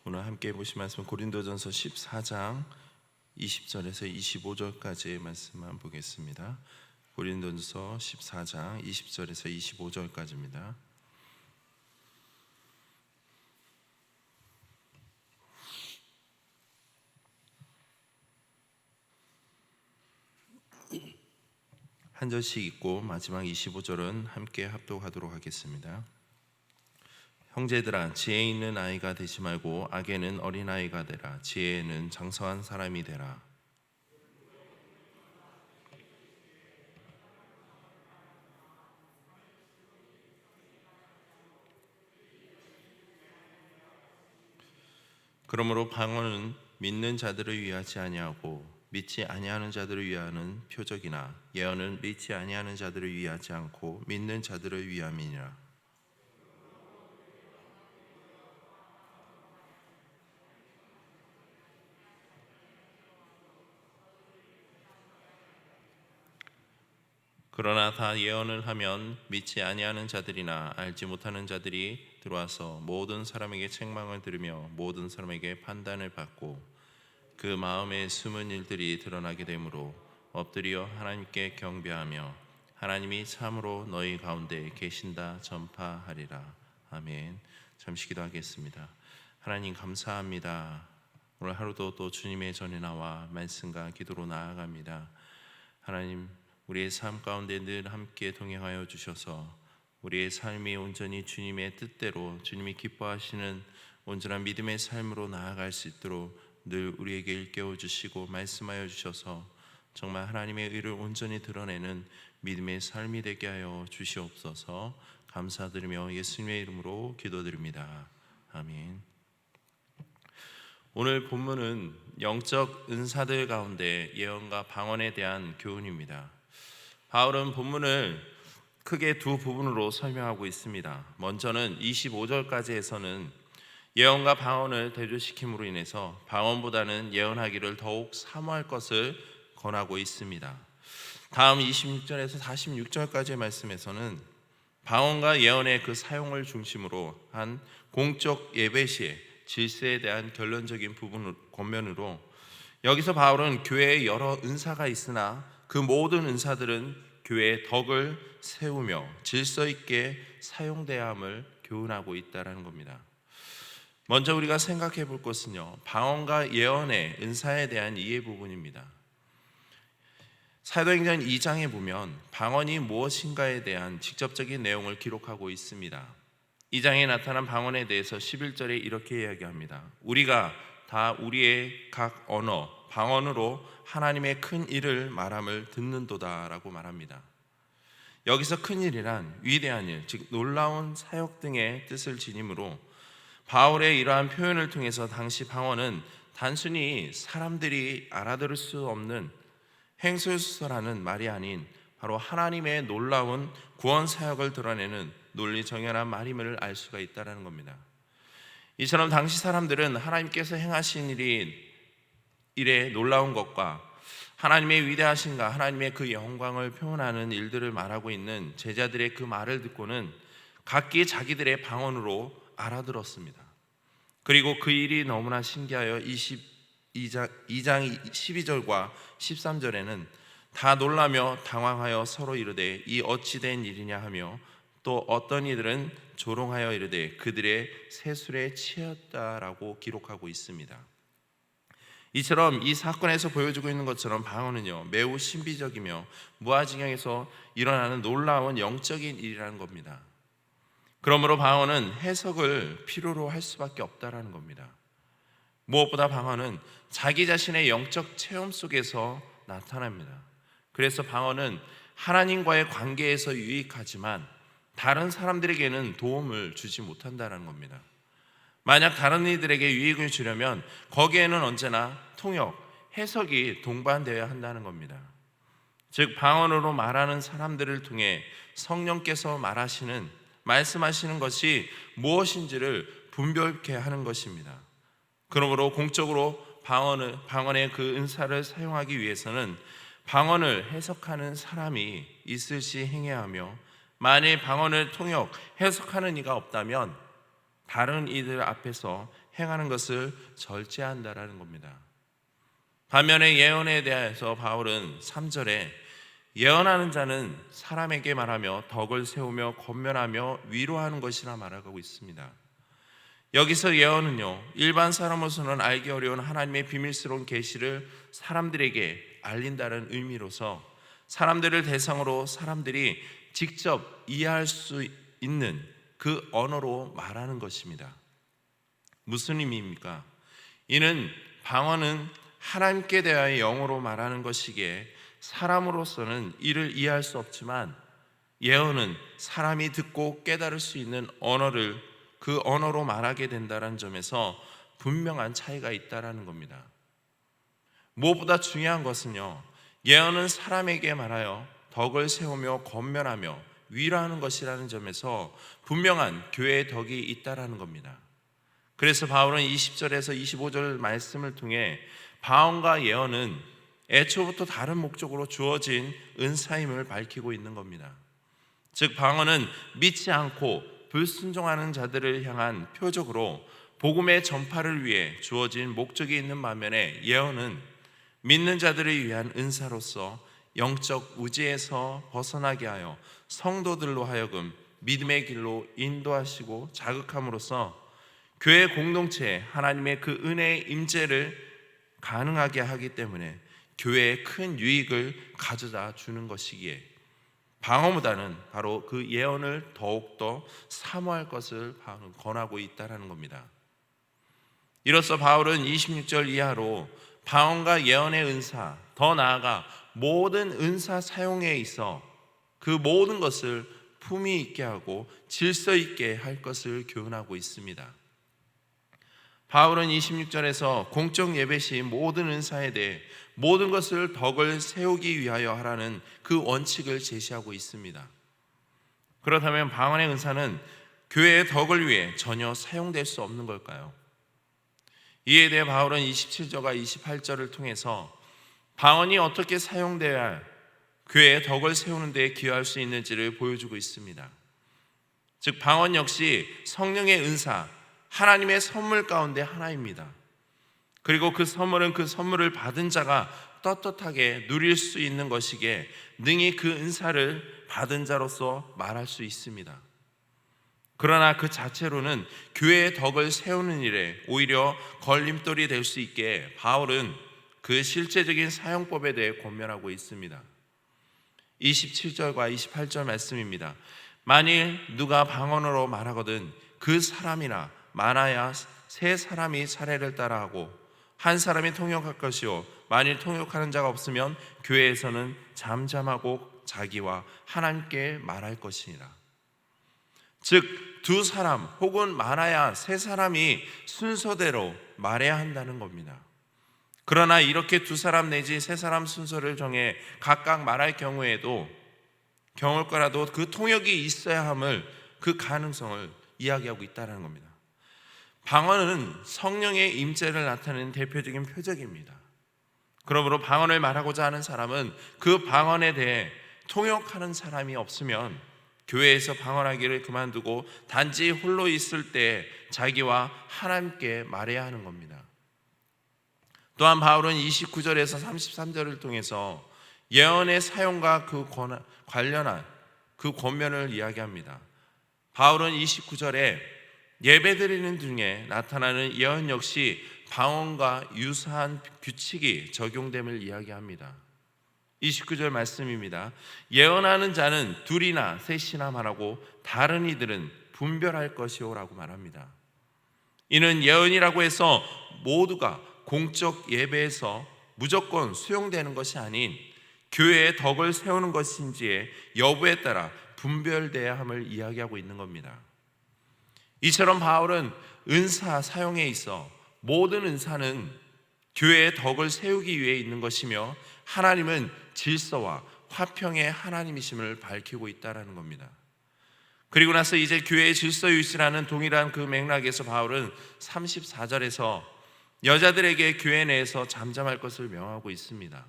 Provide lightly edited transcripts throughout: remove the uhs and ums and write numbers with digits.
오늘 함께 보실 말씀은 고린도전서 14장 20절에서 25절까지의 말씀만 보겠습니다. 고린도전서 14장 20절에서 25절까지입니다. 한 절씩 읽고 마지막 25절은 함께 합독하도록 하겠습니다. 형제들아, 지혜 있는 아이가 되지 말고 악에는 어린아이가 되라. 지혜에는 장성한 사람이 되라. 그러므로 방언은 믿는 자들을 위하지 아니하고 믿지 아니하는 자들을 위하는 표적이나 예언은 믿지 아니하는 자들을 위하지 않고 믿는 자들을 위함이니라. 그러나 다 예언을 하면 믿지 아니하는 자들이나 알지 못하는 자들이 들어와서 모든 사람에게 책망을 들으며 모든 사람에게 판단을 받고 그 마음에 숨은 일들이 드러나게 되므로 엎드려 하나님께 경배하며 하나님이 참으로 너희 가운데 계신다 전파하리라. 아멘. 잠시 기도하겠습니다. 하나님 감사합니다. 오늘 하루도 또 주님의 전에 나와 말씀과 기도로 나아갑니다. 하나님, 우리의 삶 가운데 늘 함께 동행하여 주셔서 우리의 삶이 온전히 주님의 뜻대로 주님이 기뻐하시는 온전한 믿음의 삶으로 나아갈 수 있도록 늘 우리에게 일깨워 주시고 말씀하여 주셔서 정말 하나님의 의를 온전히 드러내는 믿음의 삶이 되게 하여 주시옵소서. 감사드리며 예수님의 이름으로 기도드립니다. 아멘. 오늘 본문은 영적 은사들 가운데 예언과 방언에 대한 교훈입니다. 바울은 본문을 크게 두 부분으로 설명하고 있습니다. 먼저는 25절까지에서는 예언과 방언을 대조시킴으로 인해서 방언보다는 예언하기를 더욱 사모할 것을 권하고 있습니다. 다음 26절에서 46절까지의 말씀에서는 방언과 예언의 그 사용을 중심으로 한 공적 예배 시의 질서에 대한 결론적인 부분 권면으로 여기서 바울은 교회에 여러 은사가 있으나 그 모든 은사들은 교회의 덕을 세우며 질서 있게 사용돼야 함을 교훈하고 있다는 겁니다. 먼저 우리가 생각해 볼 것은요, 방언과 예언의 은사에 대한 이해 부분입니다. 사도행전 2장에 보면 방언이 무엇인가에 대한 직접적인 내용을 기록하고 있습니다. 2장에 나타난 방언에 대해서 11절에 이렇게 이야기합니다. 우리가 다 우리의 각 언어, 방언으로 하나님의 큰 일을 말함을 듣는도다 라고 말합니다. 여기서 큰 일이란 위대한 일, 즉 놀라운 사역 등의 뜻을 지니므로 바울의 이러한 표현을 통해서 당시 방언은 단순히 사람들이 알아들을 수 없는 횡설수설하는 말이 아닌 바로 하나님의 놀라운 구원 사역을 드러내는 논리정연한 말임을 알 수가 있다는 겁니다. 이처럼 당시 사람들은 하나님께서 행하신 일의 놀라운 것과 하나님의 위대하신가, 하나님의 그 영광을 표현하는 일들을 말하고 있는 제자들의 그 말을 듣고는 각기 자기들의 방언으로 알아들었습니다. 그리고 그 일이 너무나 신기하여 2장 12절과 13절에는 다 놀라며 당황하여 서로 이르되 이 어찌 된 일이냐 하며 또 어떤 이들은 조롱하여 이르되 그들의 세술에 치였다라고 기록하고 있습니다. 이처럼 이 사건에서 보여주고 있는 것처럼 방언은요, 매우 신비적이며 무아지경에서 일어나는 놀라운 영적인 일이라는 겁니다. 그러므로 방언은 해석을 필요로 할 수밖에 없다라는 겁니다. 무엇보다 방언은 자기 자신의 영적 체험 속에서 나타납니다. 그래서 방언은 하나님과의 관계에서 유익하지만 다른 사람들에게는 도움을 주지 못한다는 겁니다. 만약 다른 이들에게 유익을 주려면 거기에는 언제나 통역, 해석이 동반되어야 한다는 겁니다. 즉 방언으로 말하는 사람들을 통해 성령께서 말씀하시는 것이 무엇인지를 분별케 하는 것입니다. 그러므로 공적으로 방언의 그 은사를 사용하기 위해서는 방언을 해석하는 사람이 있을 시 행해야 하며 만일 방언을 통역, 해석하는 이가 없다면 다른 이들 앞에서 행하는 것을 절제한다라는 겁니다. 반면에 예언에 대해서 바울은 3절에 예언하는 자는 사람에게 말하며 덕을 세우며 권면하며 위로하는 것이라 말하고 있습니다. 여기서 예언은요, 일반 사람으로서는 알기 어려운 하나님의 비밀스러운 계시를 사람들에게 알린다는 의미로서 사람들을 대상으로 사람들이 직접 이해할 수 있는 그 언어로 말하는 것입니다. 무슨 의미입니까? 이는 방언은 하나님께 대하여 영어로 말하는 것이기에 사람으로서는 이를 이해할 수 없지만 예언은 사람이 듣고 깨달을 수 있는 언어를 그 언어로 말하게 된다는 점에서 분명한 차이가 있다는 겁니다. 무엇보다 중요한 것은요, 예언은 사람에게 말하여 덕을 세우며 권면하며 위로하는 것이라는 점에서 분명한 교회의 덕이 있다는 겁니다. 그래서 바울은 20절에서 25절 말씀을 통해 방언과 예언은 애초부터 다른 목적으로 주어진 은사임을 밝히고 있는 겁니다. 즉 방언은 믿지 않고 불순종하는 자들을 향한 표적으로 복음의 전파를 위해 주어진 목적이 있는 반면에 예언은 믿는 자들을 위한 은사로서 영적 우지에서 벗어나게 하여 성도들로 하여금 믿음의 길로 인도하시고 자극함으로써 교회 공동체에 하나님의 그 은혜의 임재를 가능하게 하기 때문에 교회에 큰 유익을 가져다 주는 것이기에 방언보다는 바로 그 예언을 더욱더 사모할 것을 권하고 있다는 겁니다. 이로써 바울은 26절 이하로 방언과 예언의 은사, 더 나아가 모든 은사 사용에 있어 그 모든 것을 품위 있게 하고 질서 있게 할 것을 교훈하고 있습니다. 바울은 26절에서 공적 예배 시 모든 은사에 대해 모든 것을 덕을 세우기 위하여 하라는 그 원칙을 제시하고 있습니다. 그렇다면 방언의 은사는 교회의 덕을 위해 전혀 사용될 수 없는 걸까요? 이에 대해 바울은 27절과 28절을 통해서 방언이 어떻게 사용되어야 교회의 덕을 세우는 데 기여할 수 있는지를 보여주고 있습니다. 즉 방언 역시 성령의 은사, 하나님의 선물 가운데 하나입니다. 그리고 그 선물을 받은 자가 떳떳하게 누릴 수 있는 것이기에 능히 그 은사를 받은 자로서 말할 수 있습니다. 그러나 그 자체로는 교회의 덕을 세우는 일에 오히려 걸림돌이 될 수 있게 바울은 그 실제적인 사용법에 대해 권면하고 있습니다. 27절과 28절 말씀입니다. 만일 누가 방언으로 말하거든 그 사람이나 많아야 세 사람이 차례를 따라하고 한 사람이 통역할 것이요 만일 통역하는 자가 없으면 교회에서는 잠잠하고 자기와 하나님께 말할 것이니라. 즉 두 사람 혹은 많아야 세 사람이 순서대로 말해야 한다는 겁니다. 그러나 이렇게 두 사람 내지 세 사람 순서를 정해 각각 말할 경우에도 경울 거라도 그 통역이 있어야 함을 그 가능성을 이야기하고 있다는 겁니다. 방언은 성령의 임재를 나타내는 대표적인 표적입니다. 그러므로 방언을 말하고자 하는 사람은 그 방언에 대해 통역하는 사람이 없으면 교회에서 방언하기를 그만두고 단지 홀로 있을 때 자기와 하나님께 말해야 하는 겁니다. 또한 바울은 29절에서 33절을 통해서 예언의 사용과 그 관련한 그 권면을 이야기합니다. 바울은 29절에 예배드리는 중에 나타나는 예언 역시 방언과 유사한 규칙이 적용됨을 이야기합니다. 29절 말씀입니다. 예언하는 자는 둘이나 셋이나 말하고 다른 이들은 분별할 것이요 라고 말합니다. 이는 예언이라고 해서 모두가 공적 예배에서 무조건 수용되는 것이 아닌 교회의 덕을 세우는 것인지의 여부에 따라 분별돼야 함을 이야기하고 있는 겁니다. 이처럼 바울은 은사 사용에 있어 모든 은사는 교회의 덕을 세우기 위해 있는 것이며 하나님은 질서와 화평의 하나님이심을 밝히고 있다는 겁니다. 그리고 나서 이제 교회의 질서 유지라는 동일한 그 맥락에서 바울은 34절에서 여자들에게 교회 내에서 잠잠할 것을 명하고 있습니다.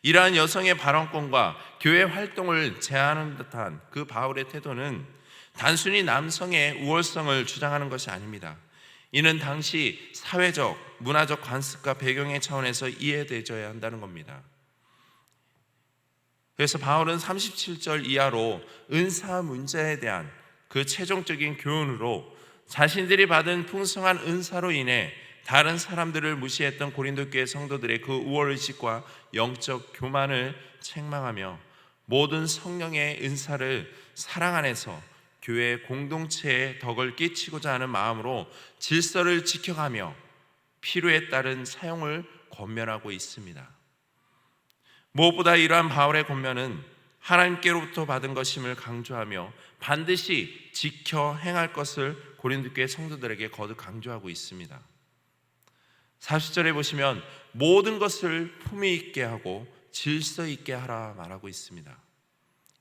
이러한 여성의 발언권과 교회 활동을 제한하는 듯한 그 바울의 태도는 단순히 남성의 우월성을 주장하는 것이 아닙니다. 이는 당시 사회적, 문화적 관습과 배경의 차원에서 이해되어야 한다는 겁니다. 그래서 바울은 37절 이하로 은사 문제에 대한 그 최종적인 교훈으로 자신들이 받은 풍성한 은사로 인해 다른 사람들을 무시했던 고린도 교회 성도들의 그 우월의식과 영적 교만을 책망하며 모든 성령의 은사를 사랑 안에서 교회 공동체에 덕을 끼치고자 하는 마음으로 질서를 지켜가며 필요에 따른 사용을 권면하고 있습니다. 무엇보다 이러한 바울의 권면은 하나님께로부터 받은 것임을 강조하며 반드시 지켜 행할 것을 고린도 교회 성도들에게 거듭 강조하고 있습니다. 40절에 보시면 모든 것을 품위 있게 하고 질서 있게 하라 말하고 있습니다.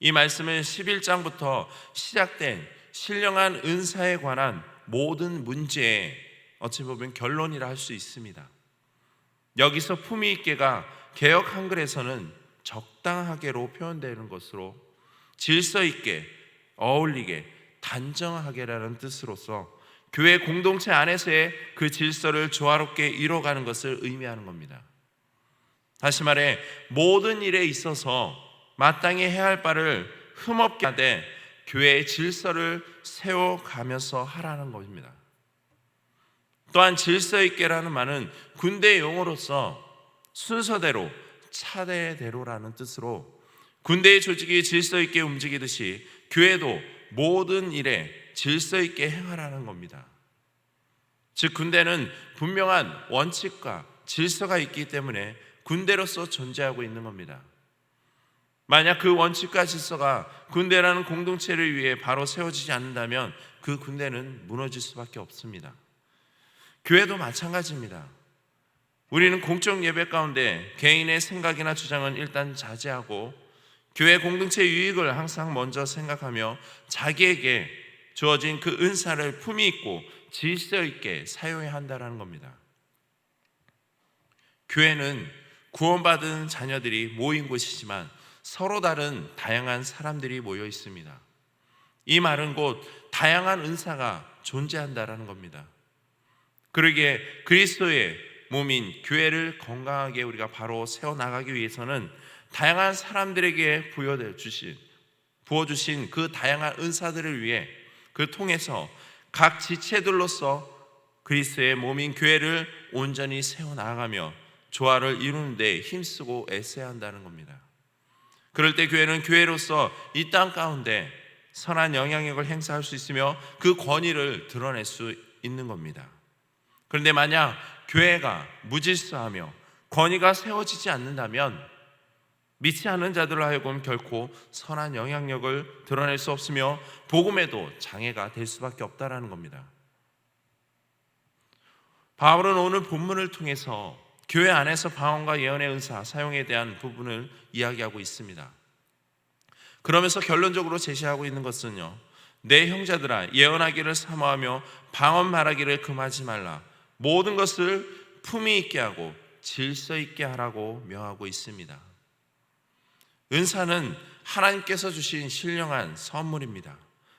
이 말씀은 11장부터 시작된 신령한 은사에 관한 모든 문제의 어찌 보면 결론이라 할 수 있습니다. 여기서 품위 있게가 개역 한글에서는 적당하게로 표현되는 것으로 질서 있게, 어울리게, 단정하게라는 뜻으로서 교회 공동체 안에서의 그 질서를 조화롭게 이뤄가는 것을 의미하는 겁니다. 다시 말해 모든 일에 있어서 마땅히 해야 할 바를 흠없게 하되 교회의 질서를 세워가면서 하라는 것입니다. 또한 질서 있게라는 말은 군대 용어로서 순서대로, 차례대로라는 뜻으로 군대의 조직이 질서 있게 움직이듯이 교회도 모든 일에 질서 있게 행하라는 겁니다. 즉 군대는 분명한 원칙과 질서가 있기 때문에 군대로서 존재하고 있는 겁니다. 만약 그 원칙과 질서가 군대라는 공동체를 위해 바로 세워지지 않는다면 그 군대는 무너질 수밖에 없습니다. 교회도 마찬가지입니다. 우리는 공적 예배 가운데 개인의 생각이나 주장은 일단 자제하고 교회 공동체 유익을 항상 먼저 생각하며 자기에게 주어진 그 은사를 품위 있고 질서 있게 사용해야 한다는 겁니다. 교회는 구원받은 자녀들이 모인 곳이지만 서로 다른 다양한 사람들이 모여 있습니다. 이 말은 곧 다양한 은사가 존재한다라는 겁니다. 그러기에 그리스도의 몸인 교회를 건강하게 우리가 바로 세워나가기 위해서는 다양한 사람들에게 부어주신 그 다양한 은사들을 위해 그 통해서 각 지체들로서 그리스도의 몸인 교회를 온전히 세워나가며 조화를 이루는 데 힘쓰고 애써야 한다는 겁니다. 그럴 때 교회는 교회로서 이 땅 가운데 선한 영향력을 행사할 수 있으며 그 권위를 드러낼 수 있는 겁니다. 그런데 만약 교회가 무질서하며 권위가 세워지지 않는다면 믿지 않는 자들로 하여금 결코 선한 영향력을 드러낼 수 없으며 복음에도 장애가 될 수밖에 없다라는 겁니다. 바울은 오늘 본문을 통해서 교회 안에서 방언과 예언의 은사 사용에 대한 부분을 이야기하고 있습니다. 그러면서 결론적으로 제시하고 있는 것은요, 내 형제들아 예언하기를 사모하며 방언 말하기를 금하지 말라. 모든 것을 품위 있게 하고 질서 있게 하라고 명하고 있습니다. 은사는 하나님께서 주신 신령한 선물입니다.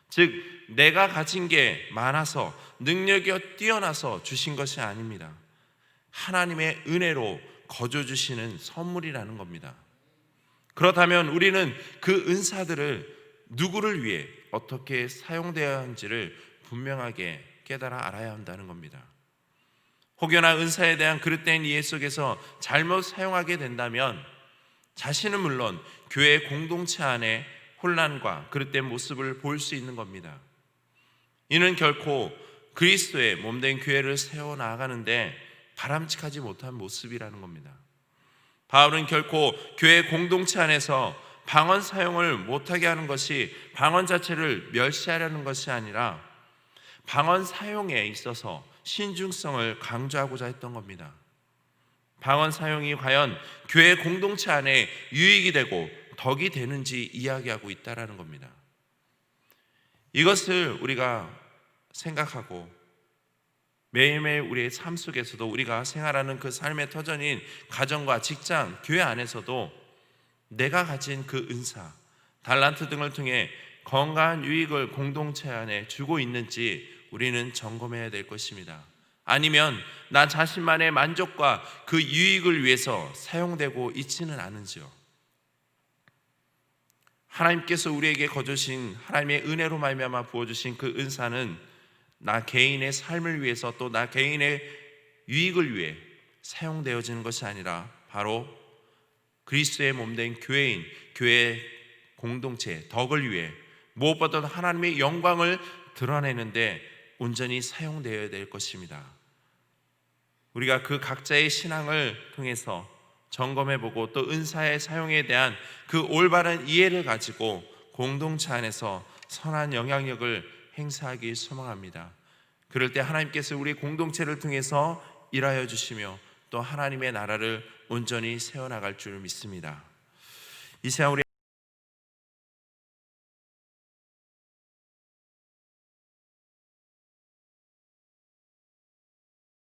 즉 내가 가진 게 많아서 능력이 뛰어나서 주신 것이 아닙니다. 하나님의 은혜로 거저 주시는 선물이라는 겁니다. 그렇다면 우리는 그 은사들을 누구를 위해 어떻게 사용되어야 하는지를 분명하게 깨달아 알아야 한다는 겁니다. 혹여나 은사에 대한 그릇된 이해 속에서 잘못 사용하게 된다면 자신은 물론 교회 공동체 안에 혼란과 그릇된 모습을 볼 수 있는 겁니다. 이는 결코 그리스도의 몸된 교회를 세워나가는데 바람직하지 못한 모습이라는 겁니다. 바울은 결코 교회 공동체 안에서 방언 사용을 못하게 하는 것이 방언 자체를 멸시하려는 것이 아니라 방언 사용에 있어서 신중성을 강조하고자 했던 겁니다. 방언 사용이 과연 교회 공동체 안에 유익이 되고 덕이 되는지 이야기하고 있다는 겁니다. 이것을 우리가 생각하고 매일매일 우리의 삶 속에서도 우리가 생활하는 그 삶의 터전인 가정과 직장, 교회 안에서도 내가 가진 그 은사, 달란트 등을 통해 건강한 유익을 공동체 안에 주고 있는지 우리는 점검해야 될 것입니다. 아니면 나 자신만의 만족과 그 유익을 위해서 사용되고 있지는 않은지요. 하나님께서 우리에게 거두신 하나님의 은혜로 말미암아 부어주신 그 은사는 나 개인의 삶을 위해서 또 나 개인의 유익을 위해 사용되어지는 것이 아니라 바로 그리스도의 몸된 교회인, 교회 공동체 덕을 위해 무엇보다도 하나님의 영광을 드러내는데 온전히 사용되어야 될 것입니다. 우리가 그 각자의 신앙을 통해서 점검해보고 또 은사의 사용에 대한 그 올바른 이해를 가지고 공동체 안에서 선한 영향력을 행사하기 소망합니다. 그럴 때 하나님께서 우리 공동체를 통해서 일하여 주시며 또 하나님의 나라를 온전히 세워나갈 줄 믿습니다. 이 시간 우리